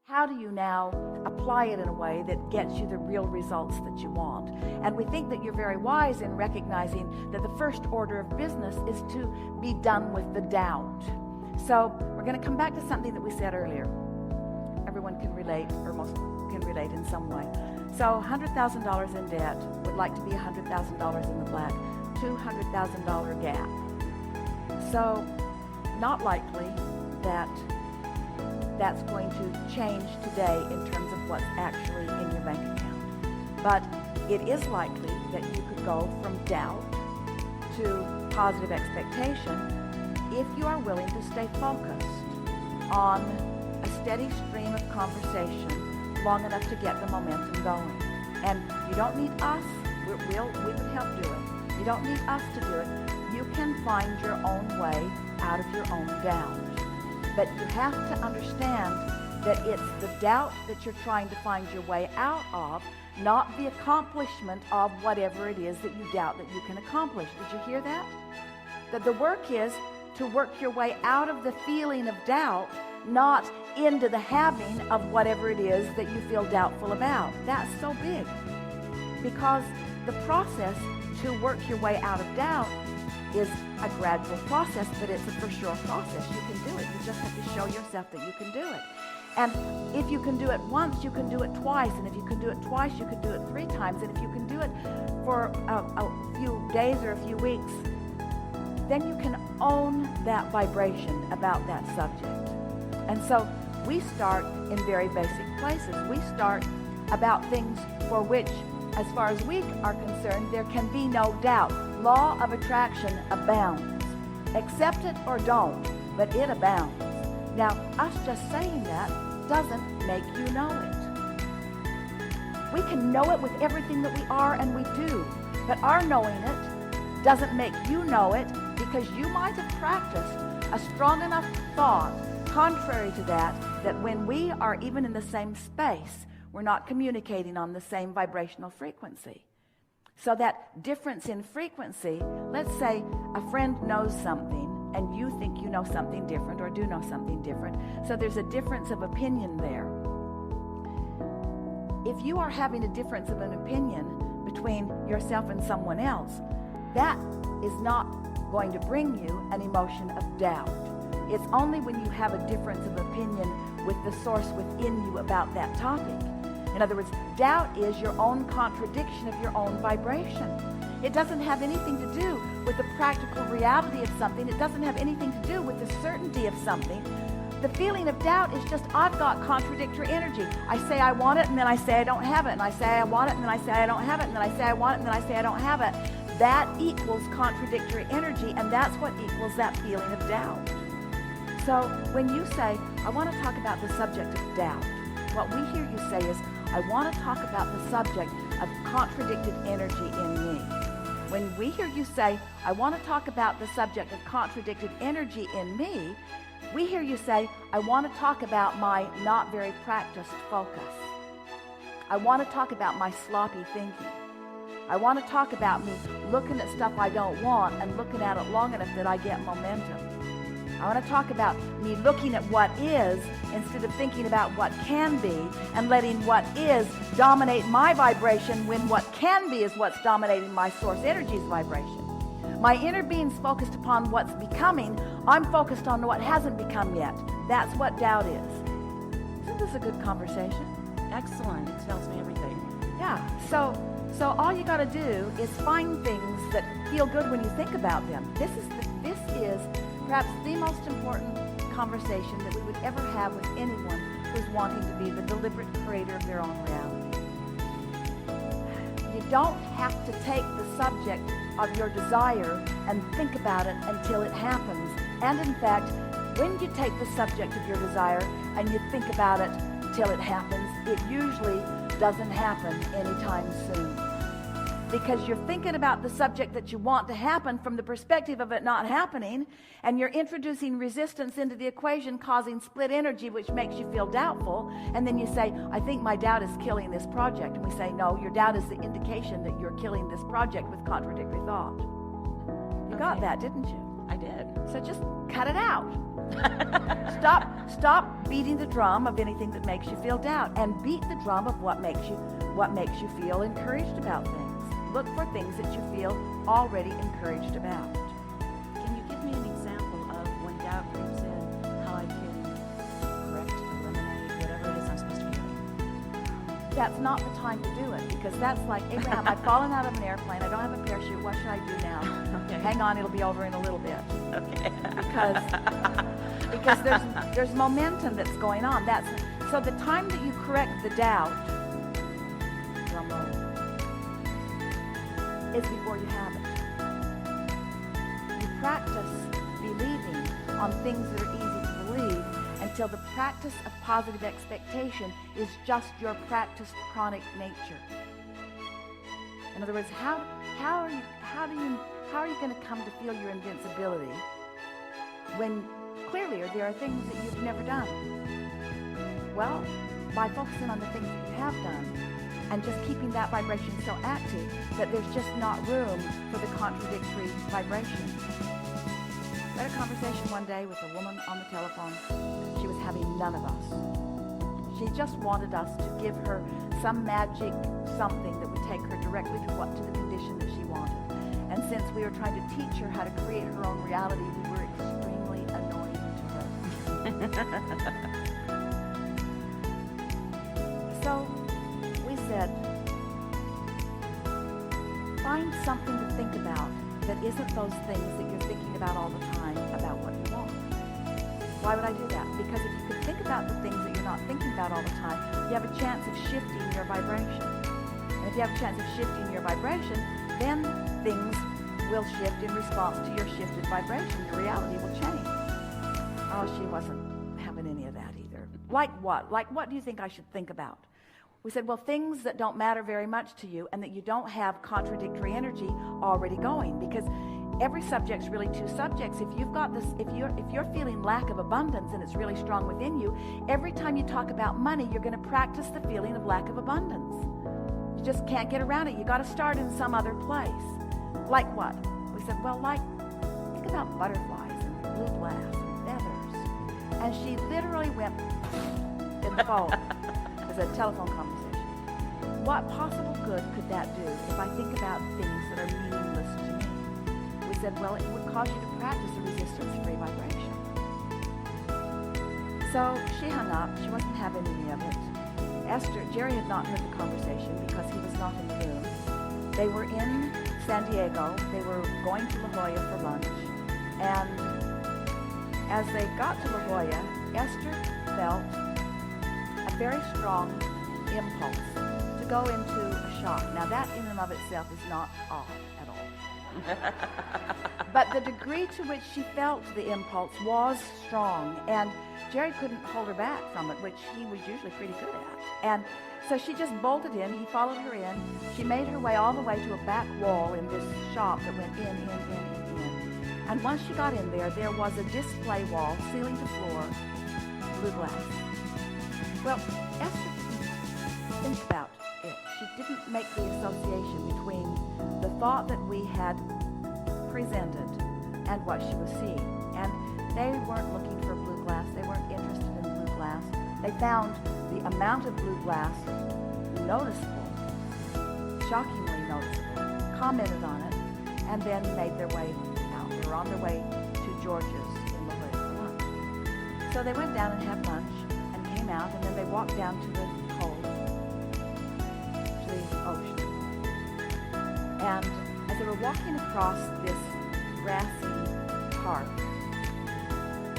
how do you now apply it in a way that gets you the real results that you want? And we think that you're very wise in recognizing that the first order of business is to be done with the doubt. So we're going to come back to something that we said earlier. Everyone can relate, or most can relate in some way. So $100,000 in debt, would like to be $100,000 in the black, $200,000 gap. So not likely that that's going to change today in terms of what's actually in your bank account. But it is likely that you could go from doubt to positive expectation if you are willing to stay focused on a steady stream of conversation long enough to get the momentum going. And you don't need us, we can help do it. You don't need us to do it. You can find your own way out of your own doubt. But you have to understand that it's the doubt that you're trying to find your way out of, not the accomplishment of whatever it is that you doubt that you can accomplish. Did you hear that? That the work is to work your way out of the feeling of doubt, not into the having of whatever it is that you feel doubtful about. That's so big. Because the process to work your way out of doubt is a gradual process, but it's a for sure process. You can do it. You just have to show yourself that you can do it. And if you can do it once, you can do it twice. And if you can do it twice, you can do it 3 times. And if you can do it for a few days or a few weeks, then you can own that vibration about that subject. And so we start in very basic places. We start about things for which, as far as we are concerned, there can be no doubt. Law of attraction abounds. Accept it or don't, but it abounds. Now, us just saying that doesn't make you know it. We can know it with everything that we are, and we do. But our knowing it doesn't make you know it, because you might have practiced a strong enough thought contrary to that, that when we are even in the same space, we're not communicating on the same vibrational frequency. So that difference in frequency, let's say a friend knows something and you think you know something different or do know something different. So there's a difference of opinion there. If you are having a difference of an opinion between yourself and someone else, that is not going to bring you an emotion of doubt. It's only when you have a difference of opinion with the source within you about that topic. In other words, doubt is your own contradiction of your own vibration. It doesn't have anything to do with the practical reality of something. It doesn't have anything to do with the certainty of something. The feeling of doubt is just, I've got contradictory energy. I say I want it, and then I say I don't have it. And I say I want it, and then I say I don't have it. And then I say I want it, and then I say I don't have it. That equals contradictory energy, and that's what equals that feeling of doubt. So when you say, I want to talk about the subject of doubt, what we hear you say is, I want to talk about the subject of contradicted energy in me. When we hear you say, I want to talk about the subject of contradicted energy in me, we hear you say, I want to talk about my not very practiced focus. I want to talk about my sloppy thinking. I want to talk about me looking at stuff I don't want and looking at it long enough that I get momentum. I want to talk about me looking at what is instead of thinking about what can be, and letting what is dominate my vibration when what can be is what's dominating my source energy's vibration. My inner being's focused upon what's becoming. I'm focused on what hasn't become yet. That's what doubt is. Isn't this a good conversation? Excellent. It tells me everything. Yeah. So all you got to do is find things that feel good when you think about them. This is perhaps the most important conversation that we would ever have with anyone who's wanting to be the deliberate creator of their own reality. You don't have to take the subject of your desire and think about it until it happens. And in fact, when you take the subject of your desire and you think about it till it happens, it usually doesn't happen anytime soon. Because you're thinking about the subject that you want to happen from the perspective of it not happening, and you're introducing resistance into the equation, causing split energy, which makes you feel doubtful. And then you say, I think my doubt is killing this project. And we say, no, your doubt is the indication that you're killing this project with contradictory thought. You got that, didn't you? I did. So just cut it out. Stop beating the drum of anything that makes you feel doubt, and beat the drum of what makes you feel encouraged about things. Look for things that you feel already encouraged about. Can you give me an example of when doubt creeps in, how I can correct, eliminate, whatever it is I'm supposed to be doing? That's not the time to do it, because that's like, Abraham, I've fallen out of an airplane. I don't have a parachute. What should I do now? Okay. Hang on, it'll be over in a little bit. Okay. Because there's momentum that's going on. So the time that you correct the doubt, drum roll, is before you have it. You practice believing on things that are easy to believe until the practice of positive expectation is just your practiced chronic nature. In other words, how are you going to come to feel your invincibility when clearly there are things that you've never done? Well, by focusing on the things that you have done and just keeping that vibration so active that there's just not room for the contradictory vibration. I had a conversation one day with a woman on the telephone. She was having none of us. She just wanted us to give her some magic something that would take her directly to the condition that she wanted. And since we were trying to teach her how to create her own reality, we were extremely annoying to her. So we said, find something to think about that isn't those things that you're thinking about all the time about what you want. Why would I do that? Because if you could think about the things that you're not thinking about all the time, you have a chance of shifting your vibration. And if you have a chance of shifting your vibration, then things will shift in response to your shifted vibration. Your reality will change. Oh, she wasn't having any of that either. Like what? Like what do you think I should think about? We said, well, things that don't matter very much to you and that you don't have contradictory energy already going, because every subject's really two subjects. If you've got this, if you're feeling lack of abundance and it's really strong within you, every time you talk about money, you're going to practice the feeling of lack of abundance. You just can't get around it. You got to start in some other place. Like what? We said, well, like, think about butterflies and blue glass and feathers. And she literally went in the phone. It was a telephone conversation. What possible good could that do if I think about things that are meaningless to me? We said, well, it would cause you to practice a resistance-free vibration. So she hung up. She wasn't having any of it. Jerry had not heard the conversation because he was not in the room. They were in San Diego. They were going to La Jolla for lunch. And as they got to La Jolla, Esther felt a very strong impulse to go into a shop. Now that in and of itself is not odd at all. But the degree to which she felt the impulse was strong, and Jerry couldn't hold her back from it, which he was usually pretty good at. And so she just bolted in. He followed her in. She made her way all the way to a back wall in this shop that went in. And once she got in there, there was a display wall, ceiling to floor, blue glass. Well, Esther didn't think about it. She didn't make the association between the thought that we had presented and what she was seeing. And they weren't looking for blue glass. They weren't interested in blue glass. They found the amount of blue glass noticeable, shockingly noticeable, commented on it, and then made their way out. They were on their way to George's in La Jolla for lunch. So they went down and had lunch and came out, and then they walked down to the cove, to the ocean. And as they were walking across this grassy park,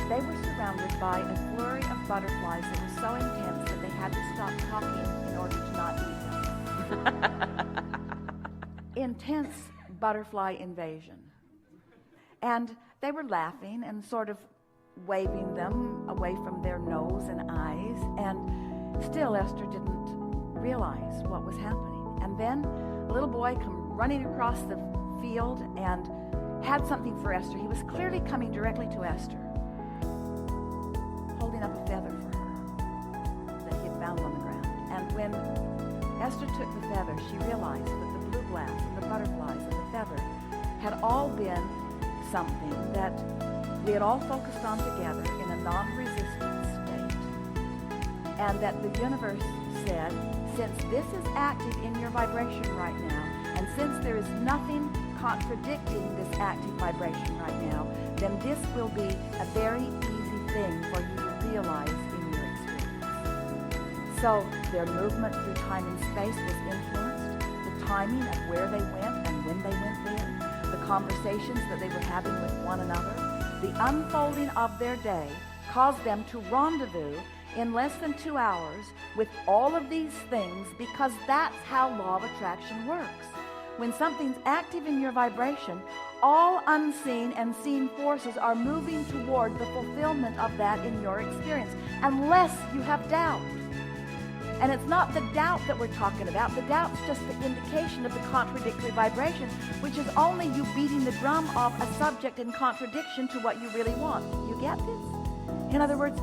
they were surrounded by a flurry of butterflies that was so intense that they had to stop talking in order to not eat them. Intense butterfly invasion. And they were laughing and sort of waving them away from their nose and eyes, and still Esther didn't realize what was happening. And then a little boy come running across the field and had something for Esther. He was clearly coming directly to Esther, holding up a feather for her that he had found on the ground. And when Esther took the feather, she realized that the blue glass and the butterflies and the feather had all been something that be it all focused on together in a non-resistant state. And that the universe said, since this is active in your vibration right now, and since there is nothing contradicting this active vibration right now, then this will be a very easy thing for you to realize in your experience. So their movement through time and space was influenced, the timing of where they went and when they went there, the conversations that they were having with one another, the unfolding of their day caused them to rendezvous in less than 2 hours with all of these things, because that's how law of attraction works. When something's active in your vibration, all unseen and seen forces are moving toward the fulfillment of that in your experience, unless you have doubt. And it's not the doubt that we're talking about. The doubt's just the indication of the contradictory vibration, which is only you beating the drum of a subject in contradiction to what you really want. You get this? In other words,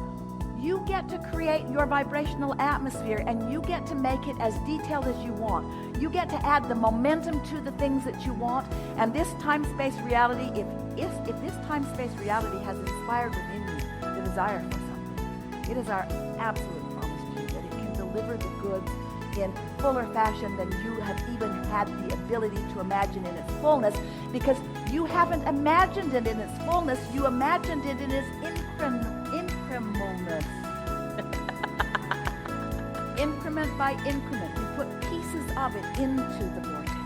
you get to create your vibrational atmosphere, and you get to make it as detailed as you want. You get to add the momentum to the things that you want. And this time-space reality, if this time-space reality has inspired within you the desire for something, it is our absolute promise to you that it can deliver the goods in fuller fashion than you have even had the ability to imagine in its fullness, because you haven't imagined it in its fullness. You imagined it in its incrementalness. Increment by increment, you put pieces of it into the vortex.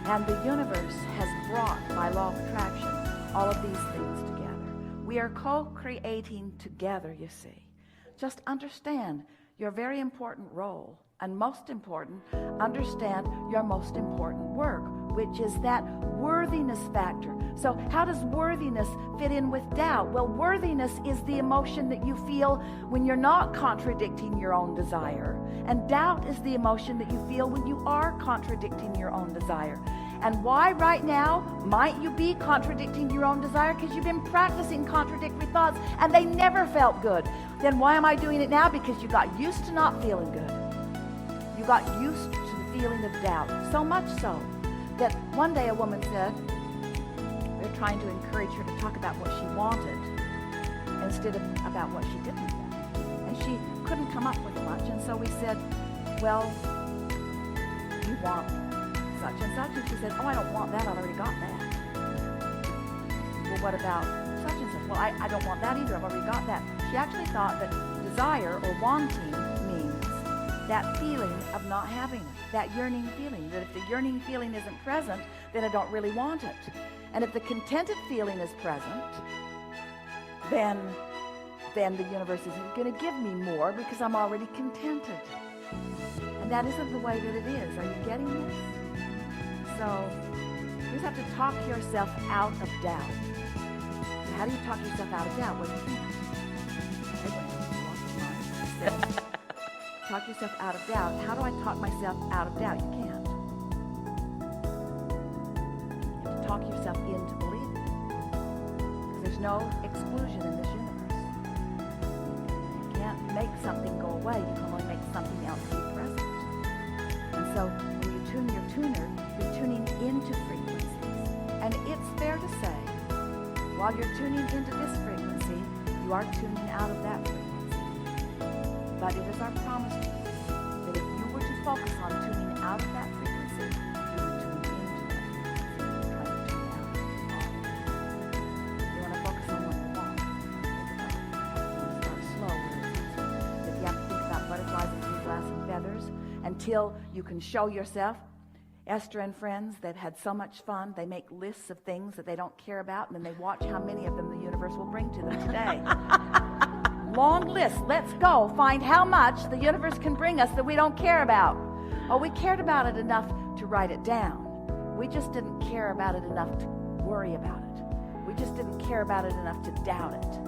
And the universe has brought, by law of attraction, all of these things together. We are co-creating together, you see. Just understand your very important role, and most important, understand your most important work, which is that worthiness factor. So how does worthiness fit in with doubt? Well, worthiness is the emotion that you feel when you're not contradicting your own desire. And doubt is the emotion that you feel when you are contradicting your own desire. And why right now might you be contradicting your own desire? Because you've been practicing contradictory thoughts and they never felt good. Then why am I doing it now? Because you got used to not feeling good. You got used to the feeling of doubt. So much so that one day a woman said, we were trying to encourage her to talk about what she wanted instead of about what she didn't want. And she couldn't come up with much. And so we said, well, you want such and such. And she said, oh, I don't want that. I already got that. Well, what about such and such? Well, I don't want that either. I've already got that. She actually thought that desire or wanting means that feeling of not having it, that yearning feeling, that if the yearning feeling isn't present, then I don't really want it. And if the contented feeling is present, then the universe isn't going to give me more because I'm already contented. And that isn't the way that it is. Are you getting this? So you just have to talk yourself out of doubt. So how do you talk yourself out of doubt? What do you think? Talk yourself out of doubt. How do I talk myself out of doubt? You can't. You have to talk yourself into believing. Because there's no exclusion in this universe. You can't make something go away. You can only make something else be present. And so when you tune your tuner, you're tuning into frequencies. And it's fair to say, while you're tuning into this frequency, you are tuning out of that frequency. But it is our promise to you that if you were to focus on tuning out of that frequency, you would tune into that frequency. Try to tune out. You want to focus on what you want. You want to start slow. If you have to think about butterflies and blue glass and feathers until you can show yourself. Esther and friends that had so much fun, they make lists of things that they don't care about, and then they watch how many of them the universe will bring to them today. Long list. Let's go find how much the universe can bring us that we don't care about. Oh, we cared about it enough to write it down. We just didn't care about it enough to worry about it. We just didn't care about it enough to doubt it.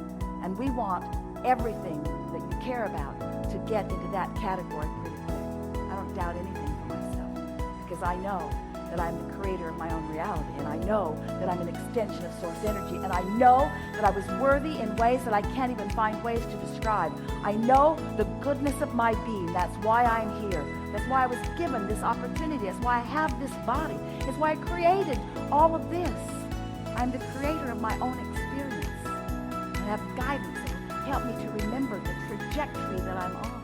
And we want everything that you care about to get into that category pretty quick. I don't doubt anything for myself because I know that I'm the creator of my own reality, and I know that I'm an extension of source energy, and I know that I was worthy in ways that I can't even find ways to describe. I know the goodness of my being. That's why I'm here. That's why I was given this opportunity. That's why I have this body. It's why I created all of this. I'm the creator of my own experience. have guidance and help me to remember the trajectory that I'm on.